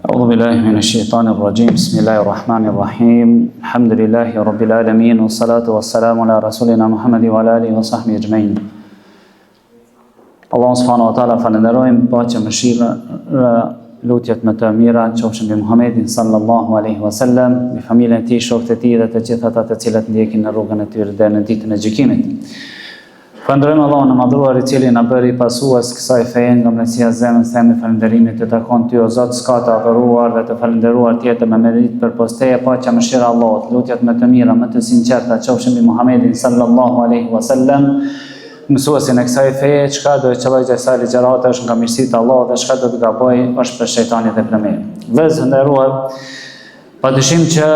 أعوذ بالله من الشيطان الرجيم بسم الله الرحمن الرحيم الحمد لله رب العالمين والصلاة والسلام على رسولنا محمد وعلى آله وصحبه أجمعين. Allah subhanahu wa taala falenderojmë, paqja mëshira lutjet më të mira qofshin mbi Muhamedit sallallahu alaihi wasallam, mbi familjen e tij, shokët e tij dhe të gjithë ata të cilët ndjekin në rrugën e tyre deri në ditën e gjykimit. Falenderojmë Allahun e madhruar i cili na bëri pasues kësaj feje, nga mrecia zemrës themi falënderimin të takon ty o Zot, s'ka të adhuruar dhe të falënderuar tjetër me merit për posteje, paqja mëshira Allahut, lutjet më të mira, më të sinqerta qofshin mbi Muhamedit sallallahu alaihi wasallam, mësuesin e kësaj feje, çka do të qelloj kësaj ligjërate është nga mirësitë e Allahut dhe çka do të gaboj është për shejtanin dhe për me. Vëllezër nderuar, padyshim që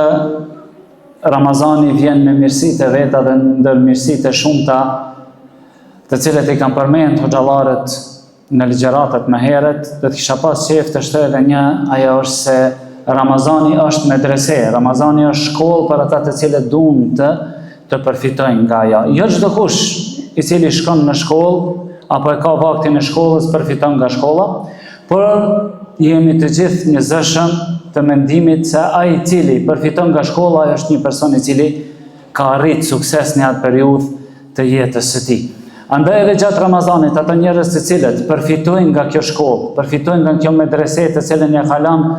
Ramazani vjen me mirësitë e veta dhe ndër mirësitë e shumta të cilët i kanë përmend hoxhallarët në ligjëratat më herët, do të kisha pas qejf të shtoj edhe një, ajo është se Ramazani është medrese, Ramazani është shkollë për ata të cilët duan të përfitojnë nga ajo. Jo çdo kush i cili shkon në shkollë apo e ka vaktin e shkollës përfiton nga shkolla, por jemi të gjithë një zëshëm të mendimit se ai i cili përfiton nga shkolla është një person i cili ka arrit sukses në atë periudhë të jetës së tij. Andaj edhe gjatë Ramazanit, ata njerëz të cilët përfitojnë nga kjo shkollë, përfitojnë nga kjo medrese të cilën ja ka lënë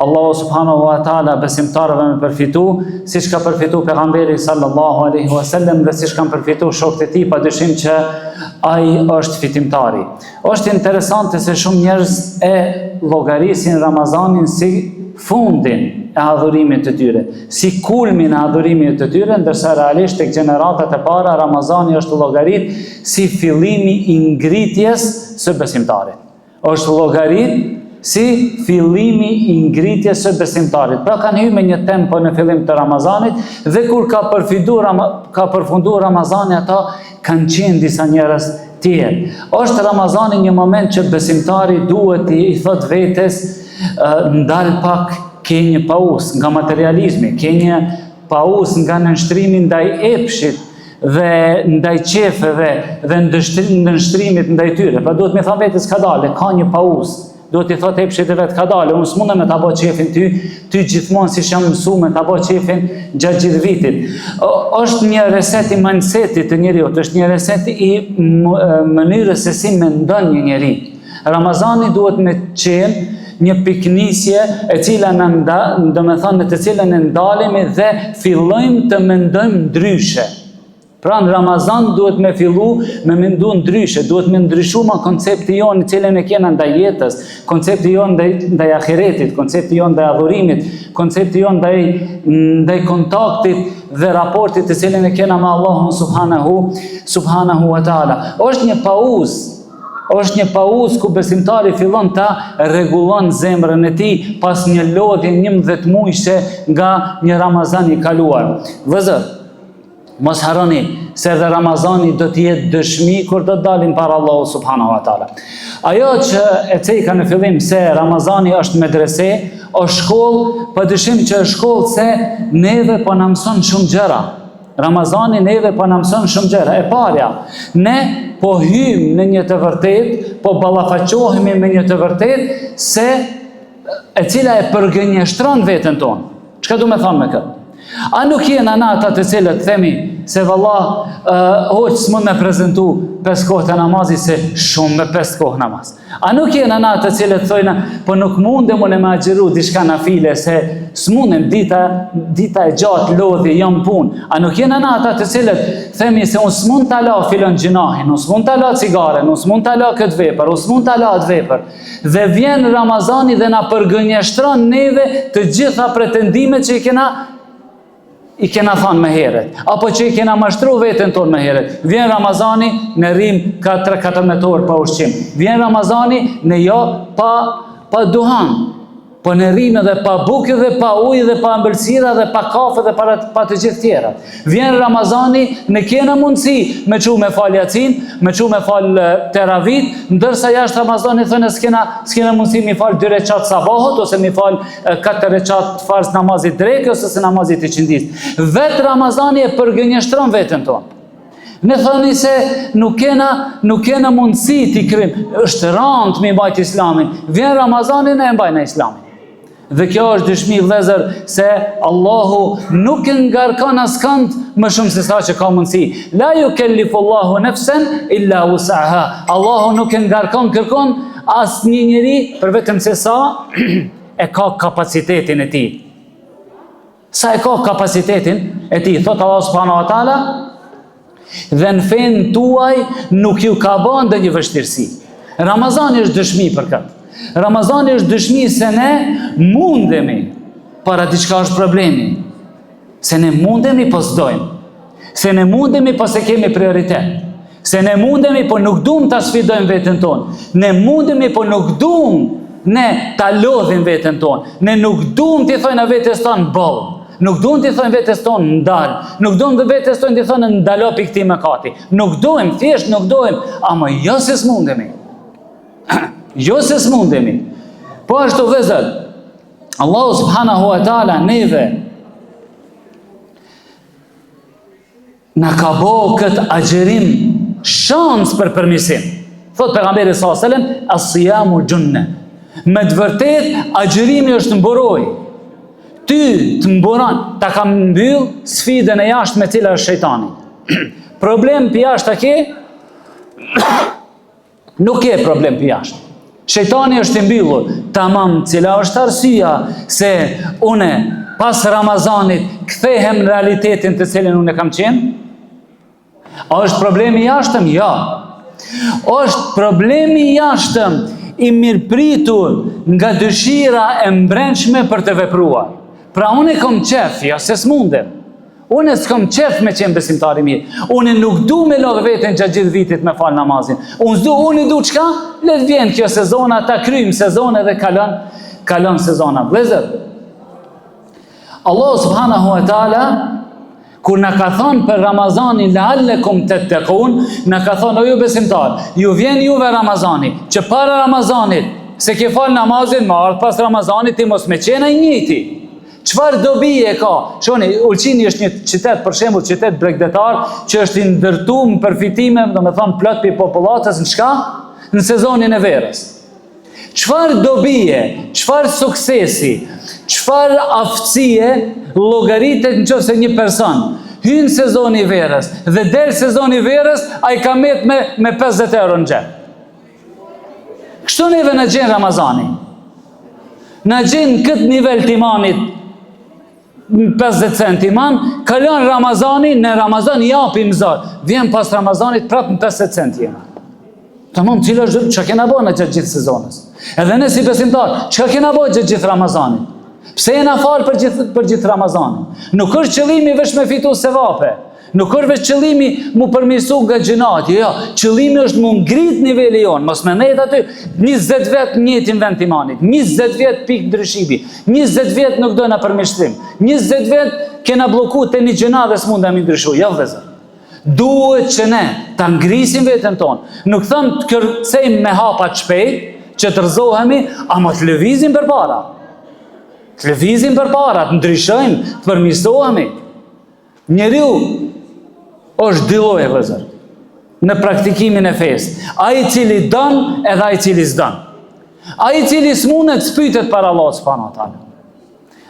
Allahu subhanahu wa taala besimtarëve me përfitu, siç ka përfitu pejgamberi sallallahu alaihi wasallam dhe siç kanë përfitu shokët e tij, padyshim që ai është fitimtari. Është interesante se shumë njerëz e llogarisin Ramazanin si fundin e adhurimit të tyre, si kulmin e adhurimit të tyre, ndërsa realisht tek gjeneratat e para Ramazani është llogarit si fillimi i ngritjes së besimtarit. Është llogarit si fillimi i ngritjes së besimtarit. Pra kanë hyrë me një tempo në fillim të Ramazanit dhe kur ka përfunduar Ramazani, ata kanë qenë disa njerëz tjerë. Është Ramazani një moment që besimtari duhet i thot vetes ndal pak, ke një pauzë nga materializmi, ke një pauzë nga nënshtrimi ndaj epshit dhe ndaj qefeve dhe nënshtrimit ndaj tyre. Pra duhet me thënë vetes ka dalë, ka një pauzë. Duhet i thot epshit e vet ka dalë, unë s'mundem me ta bëj qefin ty gjithmonë si jam mësuar me ta bëj qefin gjatë gjithë vitit. Është një reset i mindsetit të njeriu, është një reset i mënyrës se si mendon një njeri. Ramazani duhet me qenë një piknisje e cila në të cilën e ndalemi dhe fillojmë të mendojmë ndryshe. Pra në Ramazan duhet me fillu me mendu ndryshe, duhet me ndryshu ma koncepti jonë në cilën e kena ndaj jetës, koncepti jonë ndaj ahiretit, koncepti jonë ndaj adhurimit, koncepti jonë ndaj kontaktit dhe raportit të cilën e kena me Allahun subhanahu wa taala. Është një pauzë ku besimtari fillon ta rregullon zemrën e tij pas një lodhje 11 muajshe nga një Ramazan i kaluar. Vëllezër, mos harroni se edhe Ramazani do të jetë dëshmi kur do të dalim para Allahut subhanahu wa taala. Ajo që e ceka në fillim se Ramazani është medrese, është shkollë, padyshim që është shkollë se neve po na mëson shumë gjëra. Ramazani neve po na mëson shumë gjëra. E parja, ne po hymë në një të vërtet, po ballafaqohemi me një të vërtet se e cila e përgënjeshtron veten tonë. Çka du me thonë me këtë? A nuk jena na ata të cilët themi se vallah hoq s'mund me prezentu 5 kohë të namazit se shumë me 5 kohë namaz. A nuk jena na të cilët thojna po nuk mundem unë me agjeru diçka nafile se s'mundem dita e gjatë lodhi jam punë. A nuk jena na ata të cilët themi se unë s'mund ta la filon gjinahin, unë s'mund ta la cigaren, unë s'mund ta la këtë vepër, unë s'mund ta la atë vepër. Dhe vjen Ramazani dhe na përgënjeshtron neve të gjitha pretendimet që i kena thanë me heret, apo që i kena mashtru vetën tonë me heret. Vjen Ramazani në rrim 3-14 orë pa ushqim. Vjen Ramazani në jo pa duhan, po në rrim edhe pa bukë dhe pa ujë dhe pa ëmbëlsira dhe pa kafe dhe pa të gjithë tjera. Vjen Ramazani në kena mundësi me çu me fal Yacin, me çu me fal teravit, ndërsa jashtë Ramazanit thënë s'kena mundësi mi fal 2 recat sabahut ose mi fal 4 recat farz namazit drekë ose se namazit i qindis. Vetë Ramazani e përgënjeshtron veten tonë. Ne thoni se nuk kena mundësi t'i krim, është rënd mi mbajt Islamin. Vjen Ramazani ne e mbajnë Islamin. Dhe kjo është dyshmi vëllezër se Allahu nuk e ngarkon askënd më shumë se sa që ka mundësi. La yukellifullahu nafsan illa wus'aha. Allahu nuk e ngarkon kërkon asnjë njeri për vetëm se sa e ka kapacitetin e tij. Sa e ka kapacitetin e tij, thot Allah subhanahu wa taala, dhe në fen tuaj nuk ju ka bën ndonjë vështirësi. Ramazani është dëshmi për këtë. Ramazani është dëshmi se ne mundemi, para diçka është problemi. Se ne mundemi po s'dojmë. Se ne mundemi po se kemi prioritet. Se ne mundemi po nuk duam ta sfidojmë veten tonë. Ne mundemi po nuk duam ne ta lodhim veten tonë. Ne nuk duam t'i thojnë vetes tonë boll. Nuk duam t'i thojnë vetes tonë ndal. Nuk duam vetes tonë t'i thonë ndalo pikë mëkati. Nuk duam, thjesht nuk duam, ama jo se s'mundemi. Jo se s'mundemi. Po ashtu vëllezër, Allahu subhanahu wa taala neve na ka bo këtë agjerim shans për përmirësim. Thot pejgamberi sallallahu alajhi wasallam, as-siyamu junne. Me të vërtet agjerimi është mburoj. Ty të mburon, ta ka mbyll sfidën e jashtë me cila është shejtani. Problem për jashtë a ke? Nuk ke problem për jashtë. Shejtani është i mbyllur, tamam, cila është arsyeja se une pas Ramazanit kthehem në realitetin të cilin unë kam qenë? A është problemi jashtëm? Ja. Është problemi jashtëm i mirëpritur nga dëshira e mbrëmshme për të vepruar. Pra unë kam qef, ja se s'mundem. Unë s'kam qef me qenë besimtar i mirë. Unë nuk du me lodh veten gjatë gjithë vitit me fal namazin. Unë du çka? Le të vjen kjo sezona, ta kryjm sezonë dhe kalon sezona. Vëllezër, Allah subhanahu wa taala kur na ka thonë për Ramazanin la'allakum tattaqun, na ka thonë o ju besimtar, ju vjen juve Ramazani, që para Ramazanit se ke fal namazin, më ardh pas Ramazanit ti mos me qenë i njëjti. Çfarë dobi e ka? Shoni, Ulqini është një qytet, për shembull, qytet bregdetar, që është i ndërtuar me përfitime, domethënë plot pi popullatës në çka? Në sezonin e verës. Çfarë dobie, çfarë suksesi, çfarë aftësie llogaritet nëse një person hyn sezoni i verës dhe del sezoni i verës, ai ka met me 50 euro në xhep. Kështu neve në gjen Ramazani. Në gjen këtë nivel të imanit 50 cent iman, kalon Ramazani, në Ramazan japim zor. Vjen pas Ramazanit prap në 50 cent jena. Tamam, cila është çka kena bënë gjatë gjithë sezonës. Edhe ne si besimtar, çka kena bënë gjatë gjithë Ramazanit? Pse jena fal për gjithë Ramazanin? Nuk është qëllimi vetëm me fitu sevape. Nuk është vetë qëllimi mu përmirësu nga gjinati, jo. Qëllimi është mu ngrit niveli jonë, mos me nejt aty 20 vjet njëtin vend imanit, 20 vjet pik ndryshibi, 20 vjet nuk dojna përmirësim, 20 vjet kena bloku të një gjina dhe s'munda mi ndryshu, jo vëzër. Duhet që ne ta ngrisim veten tonë. Nuk thëm të kërcejmë me hapa të shpejt, që të rëzohemi, ama të lëvizim për para. Të lëvizim për para, të ndryshojmë, të përmirësohemi. Njeriu është dy lloje vëllezër në praktikimin e fesë. Ai i cili don edhe ai i cili s'don. Ai i cili s'mundet spytet para Allahut subhanahu wa taala.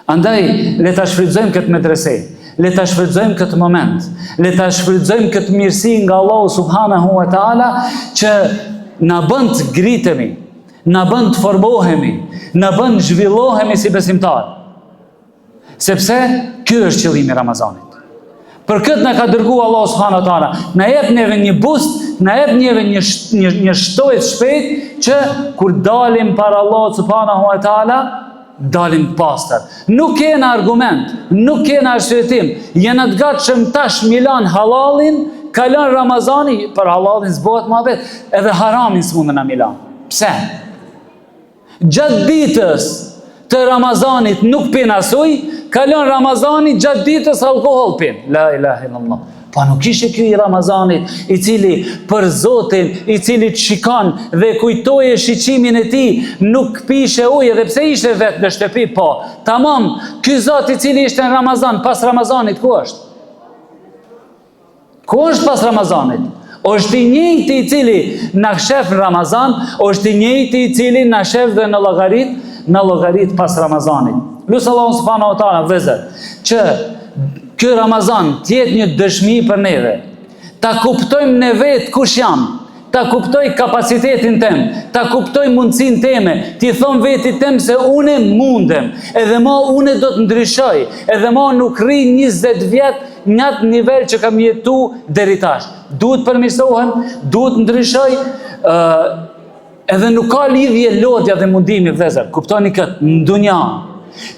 Andaj le ta shfrytëzojmë këtë medrese, le ta shfrytëzojmë këtë moment, le ta shfrytëzojmë këtë mirësi nga Allahu subhanahu wa taala që na bën të ngritemi, na bën të formohemi, na bën të zhvillohemi si besimtar. Sepse ky është qëllimi i Ramazanit. Për këtë na ka dërguar Allahu subhanahu wa taala, na jep neve një boost, na jep neve një shtojë shpejt që kur dalim para Allahut subhanahu wa taala, dalim pastër. Nuk kena argument, nuk kena arsyetim. Jena të gatshëm tash Milan halalin, kalon Ramazani, për halalin s'bëhet mohabet, edhe haramin s'mundën na Milan. Pse? Gjatë ditës të Ramazanit nuk pin asuj, kalon Ramazani gjatë ditës alkohol pin. La ilaha illallah. Pa nuk ishe ky i Ramazanit, i cili për Zotin, i cili të shikon dhe kujtoje shiqimin e tij, nuk pishe ujë, edhe pse ishte vetë në shtëpi, po. Tamam, ky Zot i cili ishte në Ramazan, pas Ramazanit ku është? Ku është pas Ramazanit? Është i njëjti i cili na shef në Ramazan, është i njëjti i cili na shef dhe në llogarit në llogarit pas Ramazanit. Lusë Allahu subhanahu wa taala vëzër, që ky Ramazan të jetë një dëshmi për neve. Ta kuptojmë ne vetë kush jam, ta kuptoj kapacitetin tem, ta kuptoj mundësin teme, ti thom vetit tem se une mundem, edhe ma une do të ndryshoj, edhe ma nuk ri 20 vjet në atë nivel që kam jetu deri tash. Duhet përmirësohen, duhet ndryshoj, edhe nuk ka lidhje lodhja dhe mundimi, vëllezër. Kuptoni këtë, në dunja,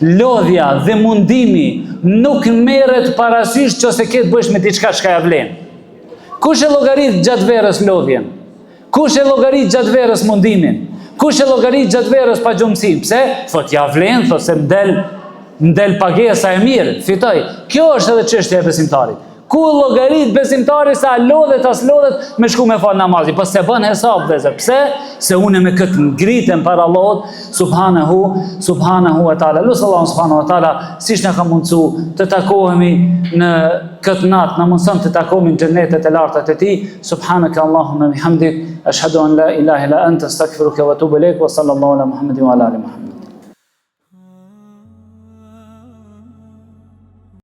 lodhja dhe mundimi nuk merret parasysh nëse ke të bësh me diçka çka ja vlen. Kush e llogarit gjatë verës lodhjen? Kush e llogarit gjatë verës mundimin? Kush e llogarit gjatë verës pagjumësin? Pse? Thot ja vlen, thot se mdel pagesa e mirë, fitoj. Kjo është edhe çështja e besimtarit. Ku llogarit besimtari sa lodhet as lodhet me shku me fal namazin, po se bën hesab vëzër. Pse? Se unë me këtë ngritem para Allahut subhanahu wa taala. Lusë Allahu subhanahu wa taala siç na ka mundsu të takohemi në këtë natë, na mundson të takohemi në xhenetet e larta të Tij. Subhanaka Allahumma bihamdik, ashhadu an la ilaha illa anta, astaghfiruka wa atubu ilaik, wa sallallahu ala Muhammedin wa ala ali Muhammed.